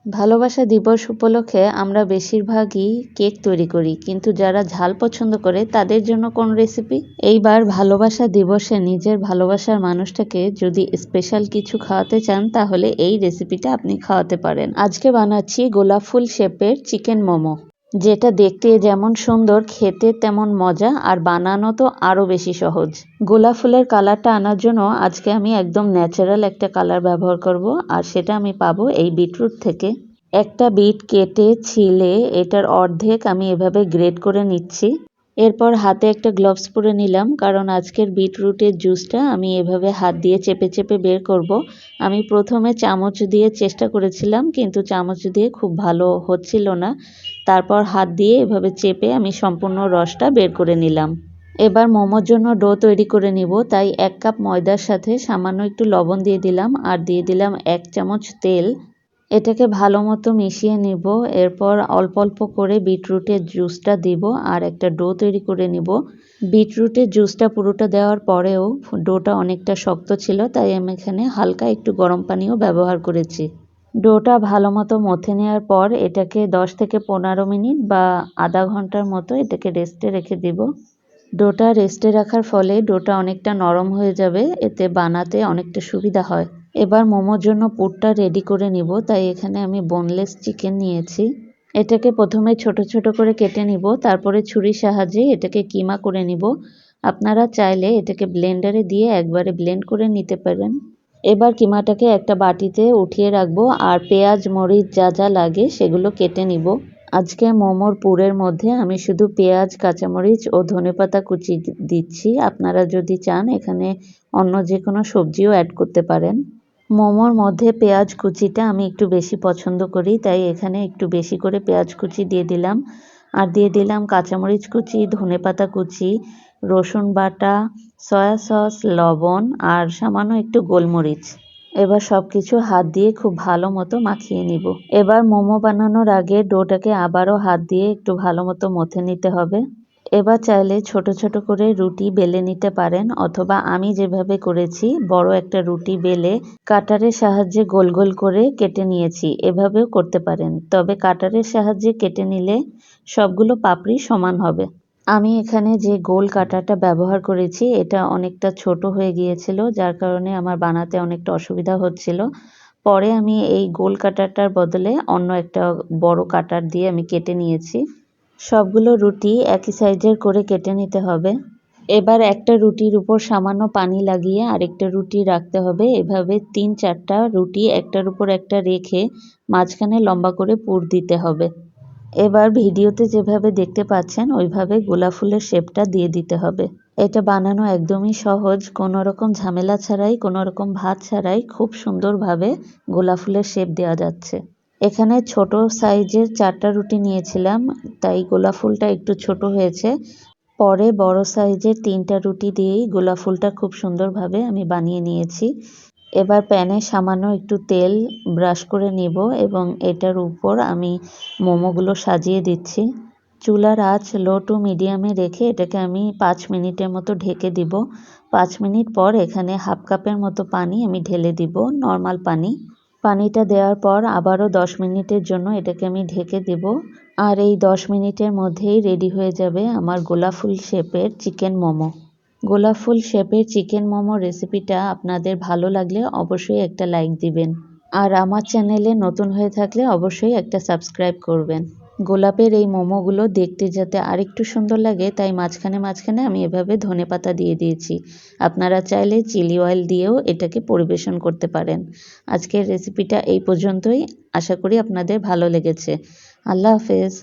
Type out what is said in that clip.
ভালোবাসা দিবস উপলক্ষে আমরা বেশিরভাগই কেক তৈরি করি, কিন্তু যারা ঝাল পছন্দ করে তাদের জন্য কোন রেসিপি? এইবার ভালোবাসা দিবসে নিজের ভালোবাসার মানুষটাকে যদি স্পেশাল কিছু খাওয়াতে চান তাহলে এই রেসিপিটা আপনি খাওয়াতে পারেন। আজকে বানাচ্ছি গোলাপ ফুল শেপের চিকেন মোমো, যেটা দেখতে যেমন সুন্দর খেতে তেমন মজা, আর বানানো তো আরও বেশি সহজ। গোলাপ ফুলের কালারটা আনার জন্য আজকে আমি একদম ন্যাচারাল একটা কালার ব্যবহার করব, আর সেটা আমি পাবো এই বিটরুট থেকে। একটা বিট কেটে ছিলে এটার অর্ধেক আমি এভাবে গ্রেট করে নিচ্ছি। এরপর হাতে একটা গ্লাভস পরে নিলাম, কারণ আজকের বিটরুটের জুসটা আমি এভাবে হাত দিয়ে চেপে চেপে বের করব। আমি প্রথমে চামচ দিয়ে চেষ্টা করেছিলাম, কিন্তু চামচ দিয়ে খুব ভালো হচ্ছিল না। তারপর হাত দিয়ে এভাবে চেপে আমি সম্পূর্ণ রসটা বের করে নিলাম। এবার মোমোর জন্য ডো তৈরি করে নিব, তাই 1 কাপ ময়দার সাথে সামান্য একটু লবণ দিয়ে দিলাম, আর দিয়ে দিলাম 1 চামচ তেল। এটাকে ভালো মতো মিশিয়ে নিব। এরপর অল্প অল্প করে বিটরুটের জুসটা দিব আর একটা ডো তৈরি করে নিব। বিটরুটের জুসটা পুরোটা দেওয়ার পরেও ডোটা অনেকটা শক্ত ছিল, তাই আমি এখানে হালকা একটু গরম পানিও ব্যবহার করেছি। ডোটা ভালো মতো মথে নেওয়ার পর এটাকে 10 থেকে 15 মিনিট বা আধা ঘন্টার মতো এটাকে রেস্টে রেখে দিব। ডোটা রেস্টে রাখার ফলে ডোটা অনেকটা নরম হয়ে যাবে, এতে বানাতে অনেকটা সুবিধা হয়। এবার মোমোর জন্য পুরটা রেডি করে নিব, তাই এখানে আমি বোনলেস চিকেন নিয়েছি। এটাকে প্রথমে ছোট ছোট করে কেটে নিব, তারপরে ছুরির সাহায্যে এটাকে কিমা করে নিব। আপনারা চাইলে এটাকে ব্লেন্ডারে দিয়ে একবারে ব্লেন্ড করে নিতে পারেন। এবার কিমাটাকে একটা বাটিতে উঠিয়ে রাখবো, আর পেঁয়াজ মরিচ যা যা লাগে সেগুলো কেটে নিব। আজকে মোমোর পুরের মধ্যে আমি শুধু পেঁয়াজ, কাঁচামরিচ ও ধনেপাতা কুচি দিচ্ছি। আপনারা যদি চান এখানে অন্য যে কোনো সবজিও অ্যাড করতে পারেন। মোমোর মধ্যে পেঁয়াজ কুচিটা আমি একটু বেশি পছন্দ করি, তাই এখানে একটু বেশি করে পেঁয়াজ কুচি দিয়ে দিলাম। আর দিয়ে দিলাম কাঁচামরিচ কুচি, ধনেপাতা কুচি, রসুন বাটা, সয়া সস, লবণ আর সামান্য একটু গোলমরিচ। এবার সব কিছু হাত দিয়ে খুব ভালো মতো মাখিয়ে নিব। এবার মোমো বানানোর আগে ডোটাকে আবারও হাত দিয়ে একটু ভালো মতো মথে নিতে হবে। এবার চাইলে ছোট ছোট করে রুটি বেলে নিতে পারেন, অথবা আমি যেভাবে করেছি বড় একটা রুটি বেলে কাটারের সাহায্যে গোল গোল করে কেটে নিয়েছি, এভাবেও করতে পারেন। তবে কাটারের সাহায্যে কেটে নিলে সবগুলো পাপড়ি সমান হবে। আমি এখানে যে গোল কাটারটা ব্যবহার করেছি এটা অনেকটা ছোট হয়ে গিয়েছিল, যার কারণে আমার বানাতে অনেকটা অসুবিধা হচ্ছিল। পরে আমি এই গোল কাটারটার বদলে অন্য একটা বড় কাটার দিয়ে আমি কেটে নিয়েছি। সবগুলো রুটি একই সাইজের করে কেটে নিতে হবে। এবার একটা রুটির উপর সামান্য পানি লাগিয়ে আরেকটা রুটি রাখতে হবে। এভাবে 3-4টা রুটি একটার উপর একটা রেখে মাঝখানে লম্বা করে পুর দিতে হবে। এবার ভিডিওতে যেভাবে দেখতে পাচ্ছেন ওইভাবে গোলাপ ফুলের শেপটা দিয়ে দিতে হবে। এটা বানানো একদমই সহজ, কোনো রকম ঝামেলা ছাড়াই, কোনো রকম ভাত ছাড়াই খুব সুন্দরভাবে গোলাপ ফুলের শেপ দেওয়া যাচ্ছে। এখানে ছোট সাইজের 4টা রুটি নিয়েছিলাম, তাই গোলাপ ফুলটা একটু ছোট হয়েছে। পরে বড় সাইজের 3টা রুটি দিয়েই গোলাপ ফুলটা খুব সুন্দরভাবে আমি বানিয়ে নিয়েছি। এবার প্যানে সামান্য একটু তেল ব্রাশ করে নিব এবং এটার উপর আমি মোমোগুলো সাজিয়ে দিচ্ছি। চুলার আঁচ লো টু মিডিয়ামে রেখে এটাকে আমি 5 মিনিটের মতো ঢেকে দিব। 5 মিনিট পর এখানে 1/2 কাপের মতো পানি আমি ঢেলে দিব, নর্মাল পানি। পানিটা দেওয়ার পর আবারও 10 মিনিটের জন্য এটাকে আমি ঢেকে দেব। আর এই 10 মিনিটের মধ্যেই রেডি হয়ে যাবে আমার গোলাপ ফুল শেপের চিকেন মোমো। গোলাপ ফুল শেপের চিকেন মোমো রেসিপিটা আপনাদের ভালো লাগলে অবশ্যই একটা লাইক দিবেন, আর আমার চ্যানেলে নতুন হয়ে থাকলে অবশ্যই একটা সাবস্ক্রাইব করবেন। গোলাপের এই মোমোগুলো দেখতে যাতে আরেকটু সুন্দর লাগে, তাই মাঝখানে মাঝখানে আমি এভাবে ধনেপাতা দিয়ে দিয়েছি। আপনারা চাইলে চিলি অয়েল দিয়েও এটাকে পরিবেশন করতে পারেন। আজকের রেসিপিটা এই পর্যন্তই। আশা করি আপনাদের ভালো লেগেছে। আল্লাহ হাফেজ।